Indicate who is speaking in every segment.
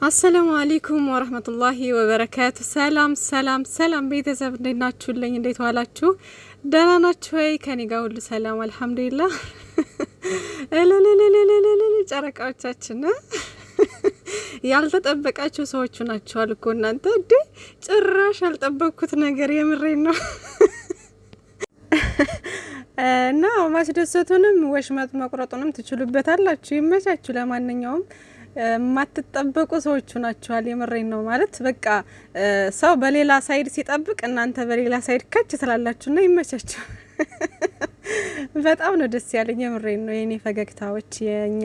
Speaker 1: አሰላሙ አለይኩም ወራህመቱላሂ ወበረካቱ። ሰላም ቤተሰብ እንዴት ናችሁልኝ? እንዴት ዋላችሁ? ደህና ናችሁ ወይ? ከኔ ጋር ሁሉ ሰላም አልሐምዱሊላህ። እለለለለለለ ጨረቃዎቻችን ያልተጠበቃችሁ ሰዎች ናችኋል እኮ እናንተ። እንዴ ጭራሽ ያልጠበቅኩት ነገር የምሬን ነው። እና ማስደሰቱንም ወሽመጥ መቁረጡንም ትችሉበታላችሁ። ይመቻችሁ። ለማንኛውም ማትጠበቁ ሰዎች ናችኋል። የምሬን ነው ማለት በቃ ሰው በሌላ ሳይድ ሲጠብቅ እናንተ በሌላ ሳይድ ከች ትላላችሁና ይመቻችሁ። በጣም ነው ደስ ያለኝ። የምሬን ነው። የኔ ፈገግታዎች፣ የኛ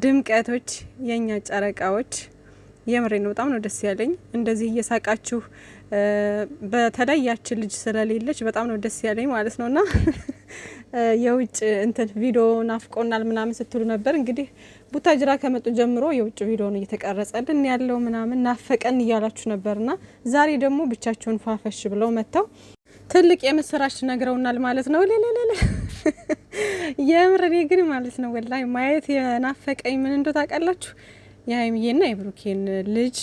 Speaker 1: ድምቀቶች፣ የኛ ጨረቃዎች የምሬን ነው። በጣም ነው ደስ ያለኝ እንደዚህ እየሳቃችሁ በተለይ ያችን ልጅ ስለሌለች በጣም ነው ደስ ያለኝ ማለት ነውና የውጭ እንትን ቪዲዮ ናፍቆናል ምናምን ስትሉ ነበር። እንግዲህ ቡታጅራ ከመጡ ጀምሮ የውጭ ቪዲዮ ነው እየተቀረጸልን ያለው ምናምን ናፈቀን እያላችሁ ነበርና ዛሬ ደግሞ ብቻቸውን ፋፈሽ ብለው መጥተው ትልቅ የምስራች ነግረውናል ማለት ነው። ለለለ የምር እኔ ግን ማለት ነው ወላሂ ማየት የናፈቀኝ ምን እንደው ታውቃላችሁ? የሀይሚዬና የብሩኬን ልጅ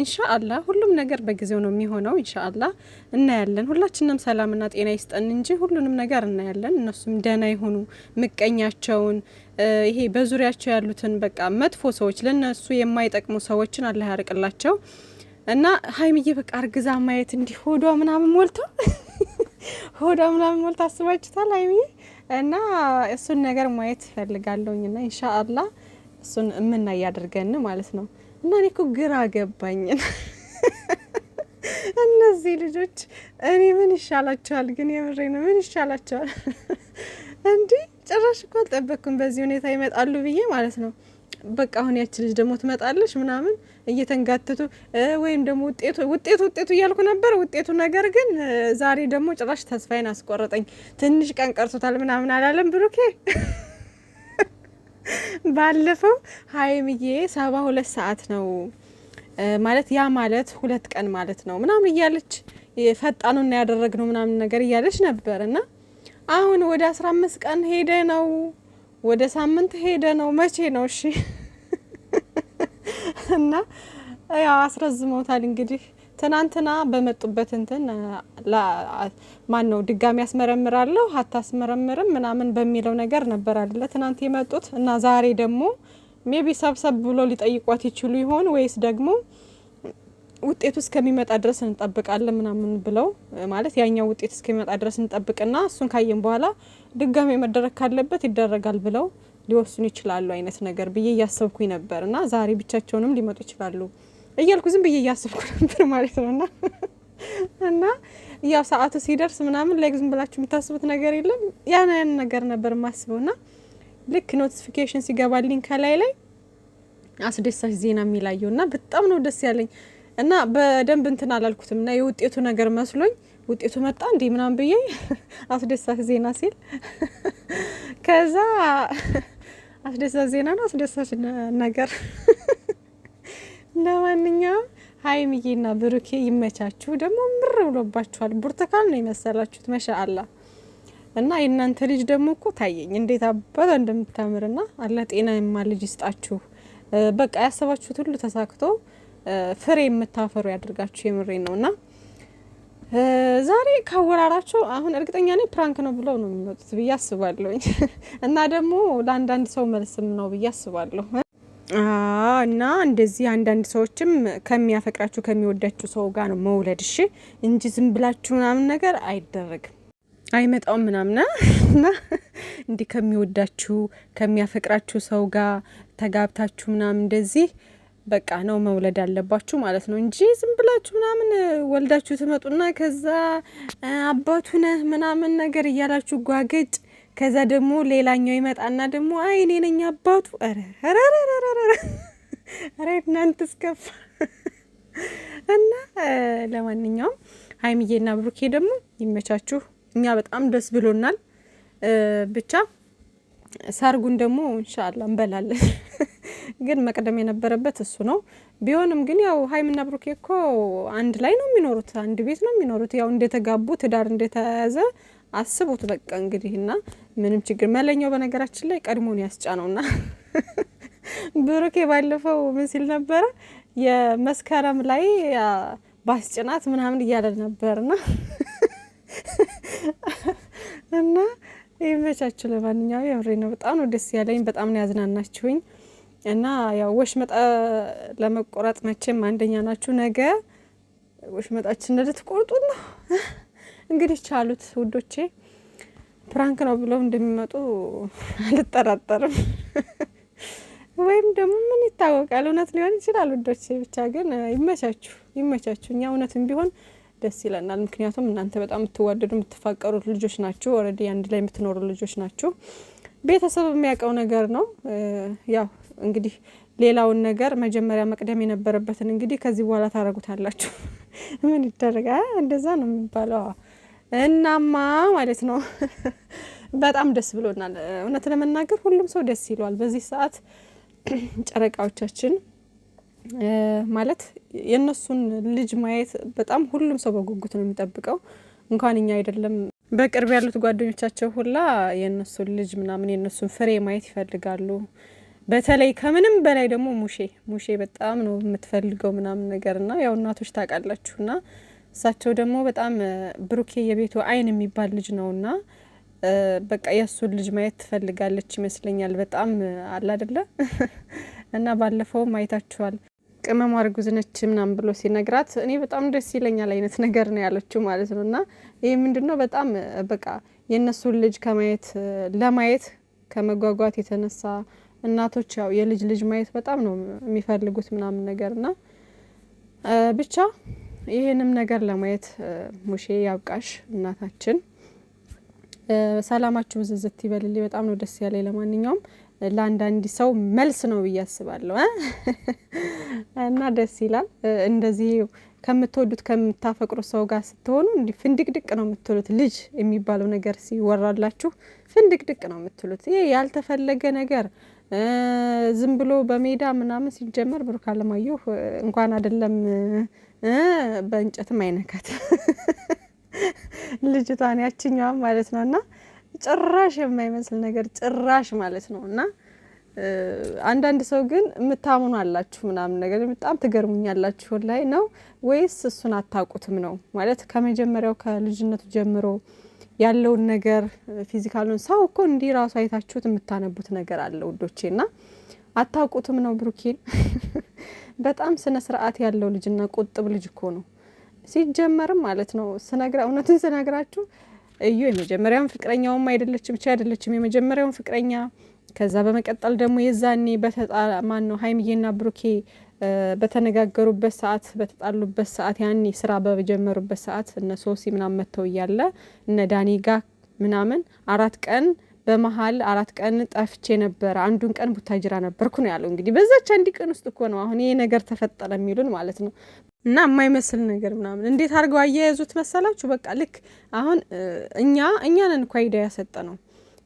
Speaker 1: ኢንሻአላህ ሁሉም ነገር በጊዜው ነው የሚሆነው። ኢንሻአላህ እናያለን። ሁላችንም ሰላምና ጤና ይስጠን እንጂ ሁሉንም ነገር እናያለን። እነሱም ደህና ይሁኑ። ምቀኛቸውን ይሄ በዙሪያቸው ያሉትን በቃ መጥፎ ሰዎች ለነሱ የማይጠቅሙ ሰዎችን አላህ ያርቅላቸው እና ሀይሚዬ በቃ አርግዛ ማየት እንዲህ ሆዷ ምናምን ሞልታ አስባችሁታል ሀይሚዬ? እና እሱን ነገር ማየት ፈልጋለሁኝና ኢንሻአላህ እሱን እምና ያደርገን ማለት ነው። እና እኔ እኮ ግራ ገባኝ። እነዚህ ልጆች እኔ ምን ይሻላቸዋል ግን? የምሬ ነው። ምን ይሻላቸዋል እንዴ? ጭራሽ እኮ አልጠበቅኩም በዚህ ሁኔታ ይመጣሉ ብዬ ማለት ነው። በቃ አሁን ያቺ ልጅ ደግሞ ትመጣለች ምናምን እየተንጋተቱ ወይም ደግሞ ውጤቱ እያልኩ ነበር። ውጤቱ ነገር ግን ዛሬ ደግሞ ጭራሽ ተስፋዬን አስቆረጠኝ። ትንሽ ቀን ቀርቶታል ምናምን አላለም ብሩኬ? ባለፈው ሀይሚዬ 72 ሰዓት ነው ማለት ያ ማለት 2 ቀን ማለት ነው ምናምን እያለች ፈጣኑና ያደረግነው ምናምን ነገር እያለች ነበር። እና አሁን ወደ 15 ቀን ሄደ ነው፣ ወደ ሳምንት ሄደ ነው። መቼ ነው? እሺ እና ያው አስረዝመውታል እንግዲህ ትናንትና በመጡበት እንትን ማን ነው ድጋሚ ያስመረምራለሁ አታስመረምርም ምናምን በሚለው ነገር ነበር አይደለ ትናንት የመጡት። እና ዛሬ ደግሞ ሜቢ ሰብሰብ ብሎ ሊጠይቋት ይችሉ ይሆን ወይስ ደግሞ ውጤቱ እስከሚመጣ ድረስ እንጠብቃለን ምናምን ብለው ማለት ያኛው ውጤት እስከሚመጣ ድረስ እንጠብቅና እሱን ካየን በኋላ ድጋሚ መደረግ ካለበት ይደረጋል ብለው ሊወስኑ ይችላሉ አይነት ነገር ብዬ እያሰብኩኝ ነበር። እና ዛሬ ብቻቸውንም ሊመጡ ይችላሉ እያልኩ ዝም ብዬ እያስብኩ ነበር ማለት ነውና እና ያው ሰዓቱ ሲደርስ ምናምን ላይ ዝም ብላችሁ የምታስቡት ነገር የለም። ያን ነገር ነበር ማስበውና ልክ ኖቲፊኬሽን ሲገባልኝ ከላይ አስደሳች ዜና የሚላየውና በጣም ነው ደስ ያለኝ። እና በደንብ እንትን አላልኩትም እና የውጤቱ ነገር መስሎኝ ውጤቱ መጣ እንዴ ምናምን ብዬ አስደሳች ዜና ሲል ከዛ አስደሳች ዜና ነው አስደሳች ነገር። ለማንኛውም ሀይሚዬና ብሩኬ ይመቻችሁ። ደግሞ ምር ብሎባችኋል። ብርቱካን ነው የመሰላችሁት ማሻአላ። እና የእናንተ ልጅ ደግሞ እኮ ታየኝ እንዴት አባቷ እንደምታምርና አላህ ጤናማ ልጅ ይስጣችሁ። በቃ ያሰባችሁት ሁሉ ተሳክቶ ፍሬ የምታፈሩ ያድርጋችሁ። የምሬ ነውና ዛሬ ካወራራቸው አሁን እርግጠኛ ነኝ ፕራንክ ነው ብለው ነው የሚመጡት ብዬ አስባለሁ። እና ደግሞ ለአንዳንድ ሰው መልስም ነው ብዬ አስባለሁ። እና እንደዚህ አንዳንድ ሰዎችም ከሚያፈቅራችሁ ከሚወዳችሁ ሰው ጋር ነው መውለድ እሺ እንጂ ዝም ብላችሁ ምናምን ነገር አይደረግም አይመጣውም ምናምን። እና እንዲህ ከሚወዳችሁ ከሚያፈቅራችሁ ሰው ጋር ተጋብታችሁ ምናምን እንደዚህ በቃ ነው መውለድ አለባችሁ ማለት ነው እንጂ ዝም ብላችሁ ምናምን ወልዳችሁ ትመጡና ከዛ አባቱ ነህ ምናምን ነገር እያላችሁ ጓገጭ ከዛ ደግሞ ሌላኛው ይመጣና ደግሞ አይ እኔ ነኝ አባቱ። አረ እናንተ እስከፋ። እና ለማንኛውም ሀይሚዬና ብሩኬ ደግሞ ይመቻችሁ። እኛ በጣም ደስ ብሎናል። ብቻ ሰርጉን ደግሞ ኢንሻአላህ እንበላለን። ግን መቅደም የነበረበት እሱ ነው። ቢሆንም ግን ያው ሀይሚና ብሩኬ እኮ አንድ ላይ ነው የሚኖሩት፣ አንድ ቤት ነው የሚኖሩት። ያው እንደተጋቡ ትዳር እንደተያዘ አስቡት በቃ እንግዲህና ምንም ችግር መለኛው በነገራችን ላይ ቀድሞን ያስጫነውና ብሩኬ ባለፈው ምን ሲል ነበረ የመስከረም ላይ ባስጭናት ምናምን እያለ ነበርና እና ይመቻችሁ። ለማንኛውም የምሬ ነው። በጣም ነው ደስ ያለኝ። በጣም ነው ያዝናናችሁኝ። እና ያው ወሽመጣ ለመቆረጥ መቼም አንደኛ ናችሁ። ነገ ወሽመጣችን ልትቆርጡ ነው እንግዲህ። ቻሉት ውዶቼ። ፕራንክ ነው ብለው እንደሚመጡ አልጠራጠርም። ወይም ደግሞ ምን ይታወቃል፣ እውነት ሊሆን ይችላል ውዶቼ። ብቻ ግን ይመቻችሁ፣ ይመቻችሁ። እኛ እውነትም ቢሆን ደስ ይለናል። ምክንያቱም እናንተ በጣም የምትዋደዱ የምትፋቀሩት ልጆች ናችሁ። ኦልሬዲ አንድ ላይ የምትኖሩ ልጆች ናችሁ። ቤተሰብ የሚያውቀው ነገር ነው። ያው እንግዲህ ሌላውን ነገር መጀመሪያ መቅደም የነበረበትን እንግዲህ ከዚህ በኋላ ታረጉታላችሁ። ምን ይደረጋል፣ እንደዛ ነው የሚባለው። እናማ ማለት ነው በጣም ደስ ብሎናል። እውነት ለመናገር ሁሉም ሰው ደስ ይለዋል በዚህ ሰዓት። ጨረቃዎቻችን ማለት የነሱን ልጅ ማየት በጣም ሁሉም ሰው በጉጉት ነው የሚጠብቀው። እንኳን እኛ አይደለም በቅርብ ያሉት ጓደኞቻቸው ሁላ የነሱን ልጅ ምናምን የነሱን ፍሬ ማየት ይፈልጋሉ። በተለይ ከምንም በላይ ደግሞ ሙሼ በጣም ነው የምትፈልገው ምናምን ነገርና ያው እናቶች ታውቃላችሁና እሳቸው ደግሞ በጣም ብሩኬ የቤቱ አይን የሚባል ልጅ ነውና በቃ የሱን ልጅ ማየት ትፈልጋለች ይመስለኛል። በጣም አለ አይደለ እና ባለፈው ማየታችኋል። ቅመሟ እርጉዝ ነች ምናምን ብሎ ሲነግራት እኔ በጣም ደስ ይለኛል አይነት ነገር ነው ያለችው ማለት ነውና ይሄ ምንድነው በጣም በቃ የነሱን ልጅ ለማየት ከመጓጓት የተነሳ እናቶች ያው የልጅ ማየት በጣም ነው የሚፈልጉት ምናምን ነገርና ብቻ ይሄንም ነገር ለማየት ሙሼ ያብቃሽ እናታችን። ሰላማችሁ ዝዝት ይበልልኝ። በጣም ነው ደስ ያለኝ። ለማንኛውም ለአንዳንድ ሰው መልስ ነው ብዬ አስባለሁ እና ደስ ይላል። እንደዚህ ከምትወዱት ከምታፈቅሩ ሰው ጋር ስትሆኑ እንዲ ፍንድቅድቅ ነው የምትሉት። ልጅ የሚባለው ነገር ሲወራላችሁ ፍንድቅድቅ ነው የምትሉት። ይሄ ያልተፈለገ ነገር ዝም ብሎ በሜዳ ምናምን ሲጀመር ብሩክ አለማየሁ እንኳን አይደለም በእንጨትም አይነካት ልጅቷን ያችኛዋ ማለት ነውና ጭራሽ የማይመስል ነገር ጭራሽ ማለት ነውና አንዳንድ ሰው ግን የምታምኑ አላችሁ ምናምን ነገር በጣም ትገርሙኛላችሁ። ላይ ነው ወይስ እሱን አታውቁትም ነው ማለት ከመጀመሪያው ከልጅነቱ ጀምሮ ያለውን ነገር ፊዚካሉን ሰው እኮ እንዲህ ራሱ አይታችሁት የምታነቡት ነገር አለ ውዶቼና አታውቁትም ነው። ብሩኬን በጣም ስነ ስርዓት ያለው ልጅና ቁጥብ ልጅ እኮ ነው ሲጀመርም ማለት ነው። እውነቱን ስነግራችሁ እዩ የመጀመሪያውን ፍቅረኛውም አይደለችም ብቻ አይደለችም የመጀመሪያውን ፍቅረኛ። ከዛ በመቀጠል ደግሞ የዛኔ ማን ነው ሀይሚዬና ብሩኬ በተነጋገሩበት ሰዓት በተጣሉበት ሰዓት ያኔ ስራ በጀመሩበት ሰዓት እነ ሶሲ ምናምን መተው እያለ እነ ዳኒ ጋር ምናምን 4 ቀን በመሃል 4 ቀን ጠፍቼ ነበር፣ አንዱን ቀን ቡታጅራ ነበርኩ ነው ያለው። እንግዲህ በዛች አንድ ቀን ውስጥ እኮ ነው አሁን ይሄ ነገር ተፈጠረ የሚሉን ማለት ነው። እና የማይመስል ነገር ምናምን እንዴት አድርገው አያያዙት መሰላችሁ? በቃ ልክ አሁን እኛንን እኮ አይዲያ ያሰጠ ነው።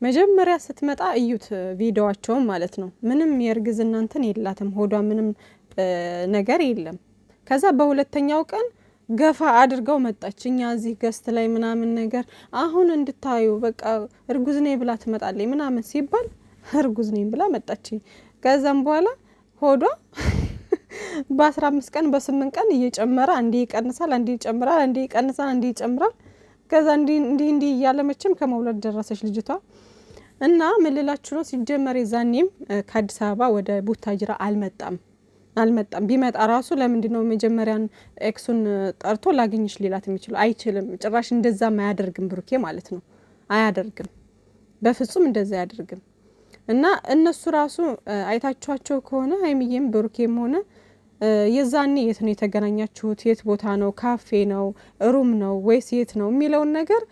Speaker 1: መጀመሪያ ስትመጣ እዩት ቪዲዮዋቸውን ማለት ነው። ምንም የእርግዝና እንትን የላትም ሆዷ ምንም ነገር የለም። ከዛ በሁለተኛው ቀን ገፋ አድርገው መጣች። እኛ እዚህ ገስት ላይ ምናምን ነገር አሁን እንድታዩ በቃ እርጉዝ ነኝ ብላ ትመጣለች ምናምን ሲባል እርጉዝ ነኝ ብላ መጣች። ከዛም በኋላ ሆዷ በ15 ቀን በ8 ቀን እየጨመረ አንዴ ይቀንሳል፣ አንዴ ይጨምራል፣ አንዴ ይቀንሳል፣ አንዴ ይጨምራል። ከዛ እንዲህ እያለ መቼም ከመውለድ ደረሰች ልጅቷ። እና ምን ልላችሁ ነው ሲጀመር ዛኔም ከአዲስ አበባ ወደ ቡታጅራ አልመጣም። ቢመጣ ራሱ ለምንድነው መጀመሪያን ኤክሱን ጠርቶ ላገኝሽ ሊላት የሚችለው? አይችልም። ጭራሽ እንደዛም አያደርግም ብሩኬ ማለት ነው። አያደርግም፣ በፍጹም እንደዛ አያደርግም። እና እነሱ ራሱ አይታችኋቸው ከሆነ ሀይሚዬም ብሩኬም ሆነ የዛኔ የት ነው የተገናኛችሁት? የት ቦታ ነው? ካፌ ነው? ሩም ነው ወይስ የት ነው የሚለውን ነገር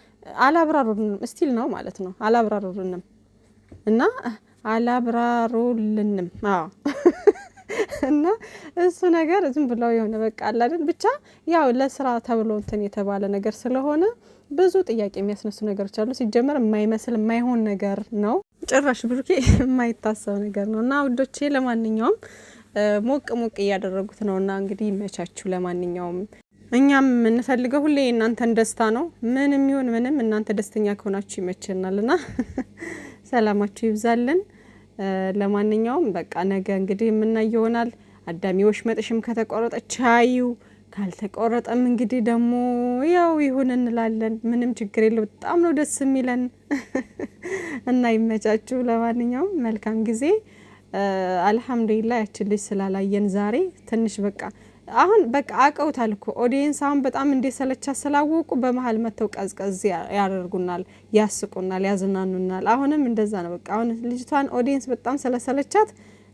Speaker 1: አላብራሩልንም። ስቲል ነው ማለት ነው አላብራሩልንም እና አላብራሩልንም። አዎ እና እሱ ነገር ዝም ብለው የሆነ በቃ አለ አይደል ብቻ ያው ለስራ ተብሎ እንትን የተባለ ነገር ስለሆነ ብዙ ጥያቄ የሚያስነሱ ነገሮች አሉ። ሲጀመር የማይመስል የማይሆን ነገር ነው። ጭራሽ ብሩኬ የማይታሰብ ነገር ነው። እና ውዶቼ ለማንኛውም ሞቅ እያደረጉት ነውና እንግዲህ ይመቻችሁ። ለማንኛውም እኛም የምንፈልገው ሁሌ እናንተን ደስታ ነው። ምንም ይሁን ምንም እናንተ ደስተኛ ከሆናችሁ ይመቸናልና ሰላማችሁ ይብዛልን። ለማንኛውም በቃ ነገ እንግዲህ የምናየው ይሆናል። አዳሚ ወሽመጥሽም ከተቆረጠ ቻዩ፣ ካልተቆረጠም እንግዲህ ደግሞ ያው ይሁን እንላለን። ምንም ችግር የለው። በጣም ነው ደስ የሚለን እና ይመቻችሁ። ለማንኛውም መልካም ጊዜ። አልሐምዱሊላህ ያችን ልጅ ስላላየን ዛሬ ትንሽ በቃ አሁን በቃ አቀውታል እኮ ኦዲየንስ አሁን በጣም እንደሰለቻ ስላወቁ በመሀል መተው ቀዝቀዝ ያደርጉናል፣ ያስቁናል፣ ያዝናኑናል። አሁንም እንደዛ ነው። በቃ አሁን ልጅቷን ኦዲየንስ በጣም ስለሰለቻት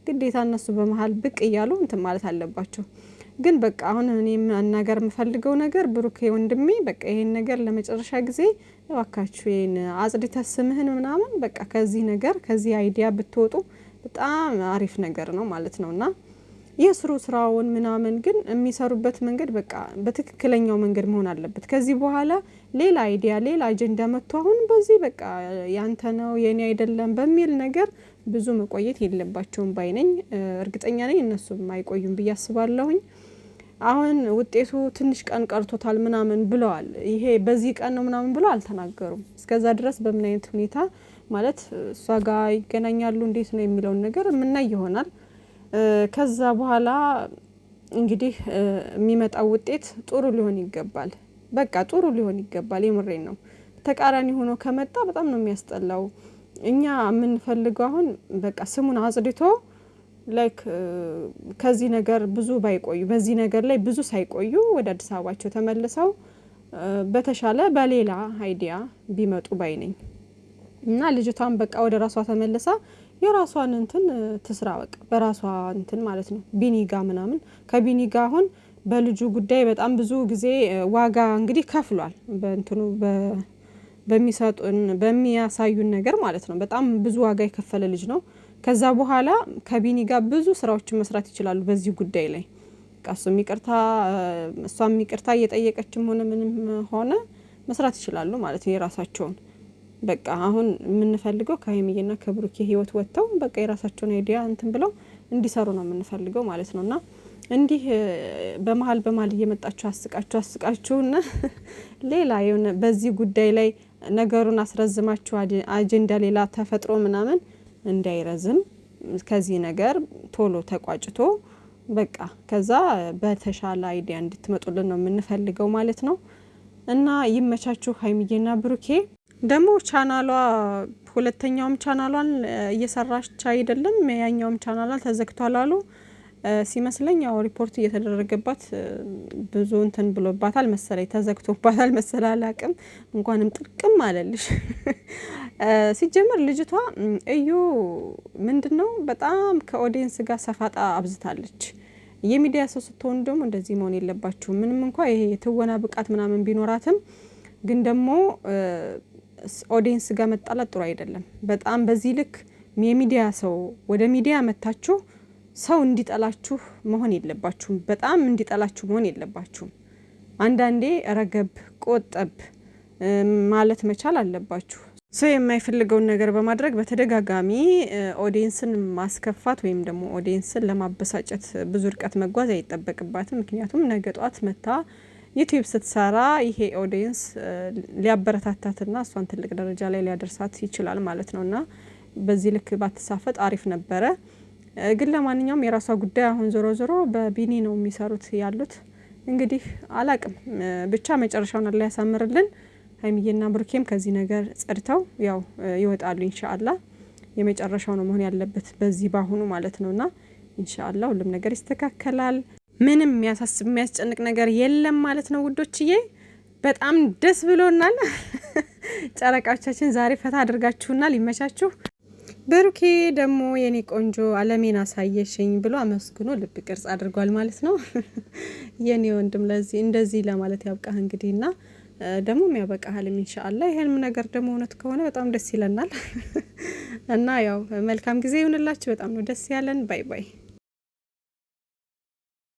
Speaker 1: ግዴታ እነሱ በመሀል ብቅ እያሉ እንትን ማለት አለባቸው። ግን በቃ አሁን እኔ መናገር የምፈልገው ነገር ብሩኬ ወንድሜ በቃ ይሄን ነገር ለመጨረሻ ጊዜ እባካችሁ ይሄን አጽድተ ስምህን ምናምን በቃ ከዚህ ነገር ከዚህ አይዲያ ብትወጡ በጣም አሪፍ ነገር ነው ማለት ነውና የስሩ ስራውን ምናምን ግን የሚሰሩበት መንገድ በቃ በትክክለኛው መንገድ መሆን አለበት። ከዚህ በኋላ ሌላ አይዲያ ሌላ አጀንዳ መጥቶ አሁን በዚህ በቃ ያንተ ነው የኔ አይደለም በሚል ነገር ብዙ መቆየት የለባቸውም ባይነኝ። እርግጠኛ ነኝ እነሱም አይቆዩም ብዬ አስባለሁኝ። አሁን ውጤቱ ትንሽ ቀን ቀርቶታል ምናምን ብለዋል። ይሄ በዚህ ቀን ነው ምናምን ብለው አልተናገሩም። እስከዛ ድረስ በምን አይነት ሁኔታ ማለት እሷ ጋር ይገናኛሉ እንዴት ነው የሚለውን ነገር ምናይ ይሆናል። ከዛ በኋላ እንግዲህ የሚመጣው ውጤት ጥሩ ሊሆን ይገባል። በቃ ጥሩ ሊሆን ይገባል። የምሬን ነው። ተቃራኒ ሆኖ ከመጣ በጣም ነው የሚያስጠላው። እኛ የምንፈልገው አሁን በቃ ስሙን አጽድቶ ላይክ ከዚህ ነገር ብዙ ባይቆዩ በዚህ ነገር ላይ ብዙ ሳይቆዩ ወደ አዲስ አበባቸው ተመልሰው በተሻለ በሌላ አይዲያ ቢመጡ ባይ ነኝ እና ልጅቷን በቃ ወደ ራሷ ተመልሳ የራሷን እንትን ትስራ በቃ በራሷ እንትን ማለት ነው። ቢኒጋ ምናምን ከቢኒጋ አሁን በልጁ ጉዳይ በጣም ብዙ ጊዜ ዋጋ እንግዲህ ከፍሏል። በእንትኑ በሚሰጡን በሚያሳዩን ነገር ማለት ነው። በጣም ብዙ ዋጋ የከፈለ ልጅ ነው። ከዛ በኋላ ከቢኒጋ ብዙ ስራዎችን መስራት ይችላሉ በዚህ ጉዳይ ላይ ቃሱ ይቅርታ እሷም ይቅርታ እየጠየቀችም ሆነ ምንም ሆነ መስራት ይችላሉ ማለት ነው የራሳቸውን። በቃ አሁን የምንፈልገው ከሀይሚዬና ከብሩኬ ህይወት ወጥተው በቃ የራሳቸውን አይዲያ እንትን ብለው እንዲሰሩ ነው የምንፈልገው ማለት ነውና እንዲህ በመሀል እየመጣችሁ አስቃችሁና ሌላ የሆነ በዚህ ጉዳይ ላይ ነገሩን አስረዝማችሁ አጀንዳ ሌላ ተፈጥሮ ምናምን እንዳይረዝም ከዚህ ነገር ቶሎ ተቋጭቶ በቃ ከዛ በተሻለ አይዲያ እንድትመጡልን ነው የምንፈልገው ማለት ነው። እና ይመቻችሁ ሀይሚዬና ብሩኬ። ደግሞ ቻናሏ ሁለተኛውም ቻናሏን እየሰራች አይደለም፣ ያኛውም ቻናሏ ተዘግቷል አሉ ሲመስለኝ። ያው ሪፖርት እየተደረገባት ብዙ እንትን ብሎባታል መሰለኝ፣ ተዘግቶባታል መሰለኝ፣ አላቅም። እንኳንም ጥርቅም አለልሽ። ሲጀመር ልጅቷ እዩ ምንድነው በጣም ከኦዲየንስ ጋር ሰፋጣ አብዝታለች። የሚዲያ ሰው ስትሆን ደግሞ እንደዚህ መሆን የለባችሁ። ምንም እንኳን ይሄ የትወና ብቃት ምናምን ቢኖራትም ግን ደግሞ ኦዲየንስ ጋር መጣላት ጥሩ አይደለም። በጣም በዚህ ልክ የሚዲያ ሰው ወደ ሚዲያ መታችሁ ሰው እንዲጠላችሁ መሆን የለባችሁም። በጣም እንዲጠላችሁ መሆን የለባችሁም። አንዳንዴ ረገብ ቆጠብ ማለት መቻል አለባችሁ። ሰው የማይፈልገውን ነገር በማድረግ በተደጋጋሚ ኦዲየንስን ማስከፋት ወይም ደግሞ ኦዲየንስን ለማበሳጨት ብዙ ርቀት መጓዝ አይጠበቅባትም። ምክንያቱም ነገ ጧት መታ ዩቲዩብ ስትሰራ ይሄ ኦዲየንስ ሊያበረታታትና እሷን ትልቅ ደረጃ ላይ ሊያደርሳት ይችላል ማለት ነውና በዚህ ልክ ባትሳፈጥ አሪፍ ነበረ። ግን ለማንኛውም የራሷ ጉዳይ። አሁን ዞሮ ዞሮ በቢኒ ነው የሚሰሩት ያሉት። እንግዲህ አላቅም ብቻ መጨረሻውን አላህ ያሳምርልን። ሀይሚዬና ብሩኬም ከዚህ ነገር ጸድተው ያው ይወጣሉ ኢንሻአላህ። የመጨረሻው ነው መሆን ያለበት በዚህ ባሁኑ ማለት ነውና ኢንሻአላህ ሁሉም ነገር ይስተካከላል። ምንም የሚያሳስብ የሚያስጨንቅ ነገር የለም ማለት ነው ውዶችዬ። በጣም ደስ ብሎናል። ጨረቃዎቻችን ዛሬ ፈታ አድርጋችሁናል። ይመቻችሁ። ብሩኬ ደግሞ የኔ ቆንጆ አለሜን አሳየሽኝ ብሎ አመስግኖ ልብ ቅርጽ አድርጓል ማለት ነው። የኔ ወንድም ለዚህ እንደዚህ ለማለት ያብቃህ እንግዲህና ደግሞ የሚያበቃህልም ኢንሻአላህ። ይሄን ነገር ደግሞ እውነት ከሆነ በጣም ደስ ይለናል እና ያው መልካም ጊዜ ይሁንላችሁ። በጣም ነው ደስ ያለን። ባይ ባይ።